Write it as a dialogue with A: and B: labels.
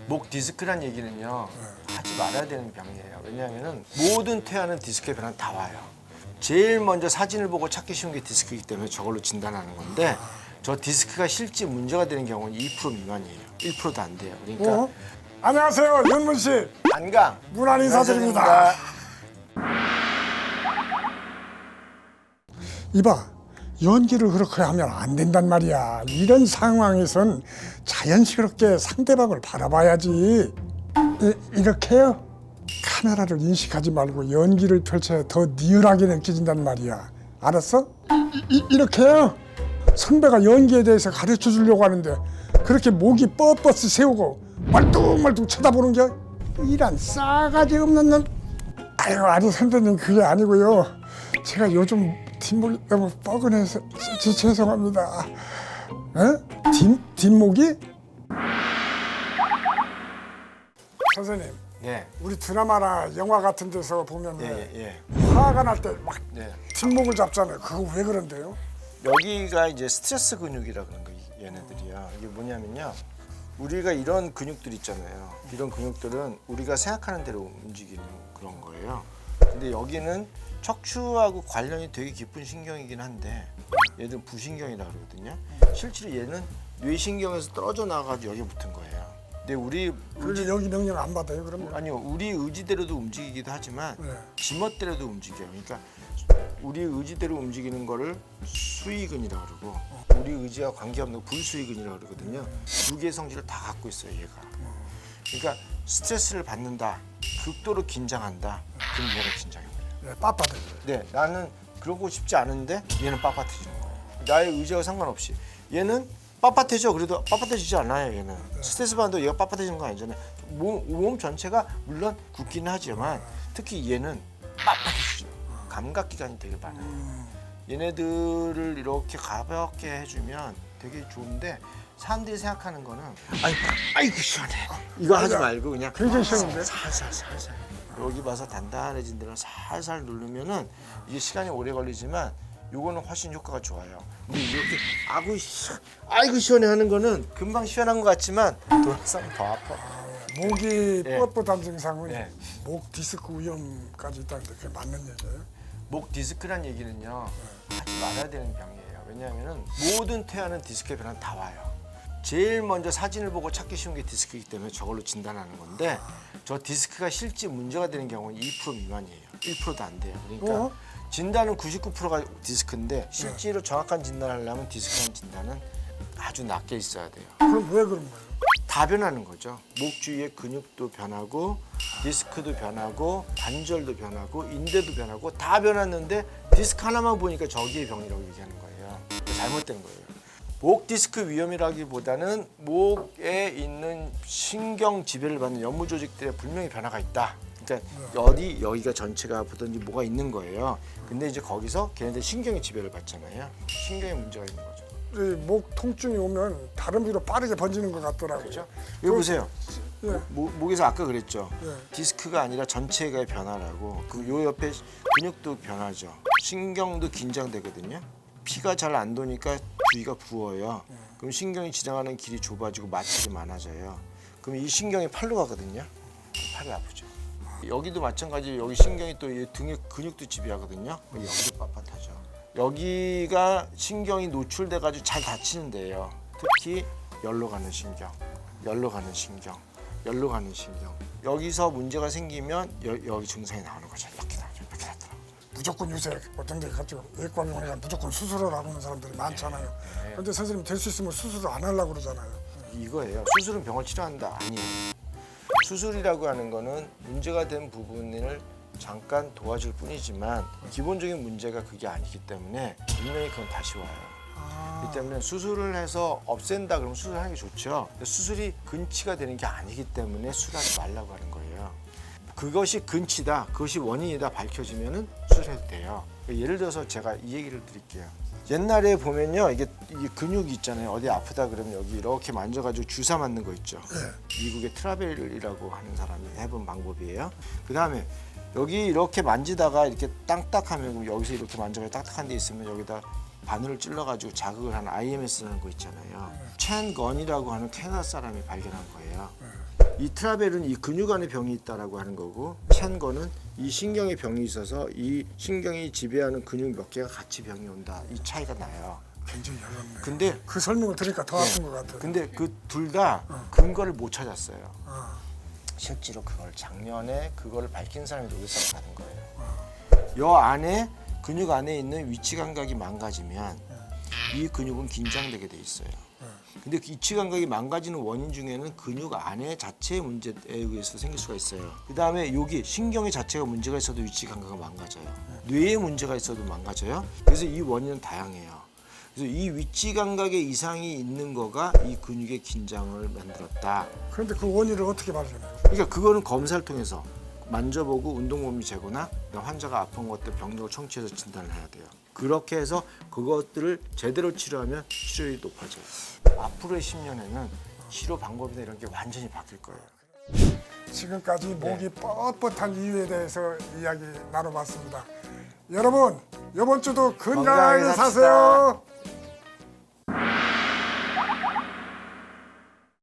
A: 목 디스크란 얘기는요 하지 말아야 되는 병이에요. 왜냐하면 모든 퇴화는 디스크의 변화는 다 와요. 제일 먼저 사진을 보고 찾기 쉬운 게 디스크이기 때문에 저걸로 진단하는 건데 저 디스크가 실제 문제가 되는 경우는 2% 미만이에요. 1%도 안 돼요. 그러니까
B: 안녕하세요, 윤문 씨.
A: 안강
B: 문안 인사드립니다. 이봐, 연기를 그렇게 하면 안 된단 말이야. 이런 상황에선 자연스럽게 상대방을 바라봐야지. 이렇게요? 카메라를 인식하지 말고 연기를 펼쳐야 더 리얼하게 느껴진단 말이야. 알았어? 이렇게요? 선배가 연기에 대해서 가르쳐 주려고 하는데 그렇게 목이 뻣뻣이 세우고 말뚝말뚝 쳐다보는 게 이란 싸가지 없는 놈. 아유, 아니 선배님, 그게 아니고요. 제가 요즘 뒷목이 너무 뻐근해서 죄송합니다. 에? 뒷목이? 선생님,
A: 예.
B: 우리 드라마나 영화 같은 데서 보면
A: 예.
B: 화가 날 때 막
A: 네.
B: 뒷목을 잡잖아요. 그거 왜 그런데요?
A: 여기가 이제 스트레스 근육이라 그런 거 얘네들이야. 이게 뭐냐면요. 우리가 이런 근육들 있잖아요. 이런 근육들은 우리가 생각하는 대로 움직이는 그런 거예요. 근데 여기는 척추하고 관련이 되게 깊은 신경이긴 한데 얘들은 부신경이라 그러거든요. 실제로 얘는 뇌신경에서 떨어져 나가가지고 여기 붙은 거예요. 근데 우리
B: 그런데 여기 명령 안 받아요, 그러면?
A: 아니요, 우리 의지대로도 움직이기도 하지만
B: 네.
A: 지멋대로도 움직여요. 그러니까 우리 의지대로 움직이는 거를 수의근이라 그러고 우리 의지와 관계없는 거 불수의근이라 그러거든요. 두 개의 성질을 다 갖고 있어요, 얘가. 그러니까 스트레스를 받는다, 극도로 긴장한다, 그럼 얘가 긴장해버려요.
B: 네, 빳빳해요.
A: 네, 나는 그러고 싶지 않은데 얘는 빳빳해지는 거예요. 나의 의지와 상관없이 얘는 빳빳해져. 그래도 빳빳해지지 않아요. 얘는 스트레스 받는다고 얘가 빳빳해지는 거 아니잖아요. 몸 전체가 물론 굳기는 하지만 특히 얘는 빳빳해지죠. 감각기관이 되게 많아요. 얘네들을 이렇게 가볍게 해주면 되게 좋은데 사람들이 생각하는 거는 아이고 시원해. 이거 하지 말고 그냥
B: 굉장히 시원한데?
A: 살살 여기 봐서 단단해진 데를 살살 누르면은 이게 시간이 오래 걸리지만 요거는 훨씬 효과가 좋아요. 근데 이렇게 아이고 시원해 하는 거는 금방 시원한 것 같지만 돌아서면 더 아파.
B: 목이
A: 예.
B: 뻣뻣한 증상은
A: 예.
B: 목 디스크 위험까지 있다는데 그게 맞는 얘기예요?
A: 목 디스크란 얘기는요 하지 말아야 되는 병이에요. 왜냐하면 모든 퇴화는 디스크의 변화는 다 와요. 제일 먼저 사진을 보고 찾기 쉬운 게 디스크이기 때문에 저걸로 진단하는 건데 저 디스크가 실제 문제가 되는 경우는 2% 미만이에요. 1%도 안 돼요. 그러니까 진단은 99%가 디스크인데 실제로 정확한 진단을 하려면 디스크라는 진단은 아주 낮게 있어야 돼요.
B: 그럼 왜 그런 거예요?
A: 다 변하는 거죠. 목 주위의 근육도 변하고 디스크도 변하고 관절도 변하고 인대도 변하고 다 변했는데 디스크 하나만 보니까 저기의 병이라고 얘기하는 거예요. 잘못된 거예요. 목 디스크 위험이라기보다는 목에 있는 신경 지배를 받는 연무 조직들에 분명히 변화가 있다. 그러니까 여기가 전체가 아프든지 뭐가 있는 거예요. 근데 이제 거기서 걔네들 신경의 지배를 받잖아요. 신경에 문제가 있는 거죠.
B: 이 목 통증이 오면 다른 부위로 빠르게 번지는 것 같더라고요.
A: 그렇죠? 여기 보세요.
B: 예.
A: 목에서 아까 그랬죠.
B: 예.
A: 디스크가 아니라 전체가 변화라고. 그럼 요 옆에 근육도 변하죠. 신경도 긴장되거든요. 피가 잘 안 도니까 주위가 부어요. 그럼 신경이 지나가는 길이 좁아지고 마찰이 많아져요. 그럼 이 신경이 팔로 가거든요. 팔이 아프죠. 여기도 마찬가지. 여기 신경이 또 이 등의 근육도 지배하거든요. 여기도 빳빳하죠. 여기가 신경이 노출돼가지고 잘 다치는 데예요. 특히 열로 가는 신경, 열로 가는 신경. 여기서 문제가 생기면 여기 증상이 나오는 거죠. 이렇게 나더라고요.
B: 무조건 요새 어떤 데 가지고 외과병원에 무조건 수술을 하고 있는 사람들이 많잖아요. 그런데 선생님 될 수 있으면 수술을 안 하려고 그러잖아요.
A: 이거예요. 수술은 병을 치료한다. 아니에요. 수술이라고 하는 거는 문제가 된 부분을 잠깐 도와줄 뿐이지만 기본적인 문제가 그게 아니기 때문에 분명히 그건 다시 와요. 그렇기 때문에 수술을 해서 없앤다 그러면 수술하는 게 좋죠. 근데 수술이 근치가 되는 게 아니기 때문에 수술하지 말라고 하는 거예요. 그것이 근치다, 그것이 원인이다 밝혀지면은 수술해도 돼요. 예를 들어서 제가 이 얘기를 드릴게요. 옛날에 보면요, 이게 근육이 있잖아요. 어디 아프다 그러면 여기 이렇게 만져가지고 주사 맞는 거 있죠. 미국의 트라벨이라고 하는 사람이 해본 방법이에요. 그 다음에 여기 이렇게 만지다가 이렇게 땅딱하면 여기서 이렇게 만져가지고 딱딱한 데 있으면 여기다 바늘을 찔러가지고 자극을 하는 IMS라는 거 있잖아요. 첸 건이라고 하는 캐나다 사람이 발견한 거예요. 이 트라벨은 이 근육 안에 병이 있다라고 하는 거고, 챈거는 이 신경에 병이 있어서 이 신경이 지배하는 근육 몇 개가 같이 병이 온다. 이 차이가 나요.
B: 굉장히 어렵네.
A: 근데
B: 그 설명을 들으니까 더 아픈 것 같아.
A: 근데 그 둘 다 근거를 못 찾았어요. 실제로 그걸 작년에 그거를 밝힌 사람이 노벨상 받은 거예요. 여 안에 근육 안에 있는 위치 감각이 망가지면 이 근육은 긴장되게 돼 있어요. 근데 그 위치 감각이 망가지는 원인 중에는 근육 안에 자체의 문제에 의해서 생길 수가 있어요. 그 다음에 여기 신경의 자체가 문제가 있어도 위치 감각은 망가져요. 뇌에 문제가 있어도 망가져요. 그래서 이 원인은 다양해요. 그래서 이 위치 감각에 이상이 있는 거가 이 근육의 긴장을 만들었다.
B: 그런데 그 원인을 어떻게 발견해요?
A: 그러니까 그거는 검사를 통해서 만져보고 운동범위 재고나 환자가 아픈 것들 병력을 청취해서 진단을 해야 돼요. 그렇게 해서 그것들을 제대로 치료하면 치료율이 높아져요. 앞으로의 10년에는 치료 방법이나 이런 게 완전히 바뀔 거예요.
B: 지금까지 목이 뻣뻣한 이유에 대해서 이야기 나눠봤습니다. 여러분, 이번 주도 건강하게
A: 건강하게 삽시다.
B: 사세요.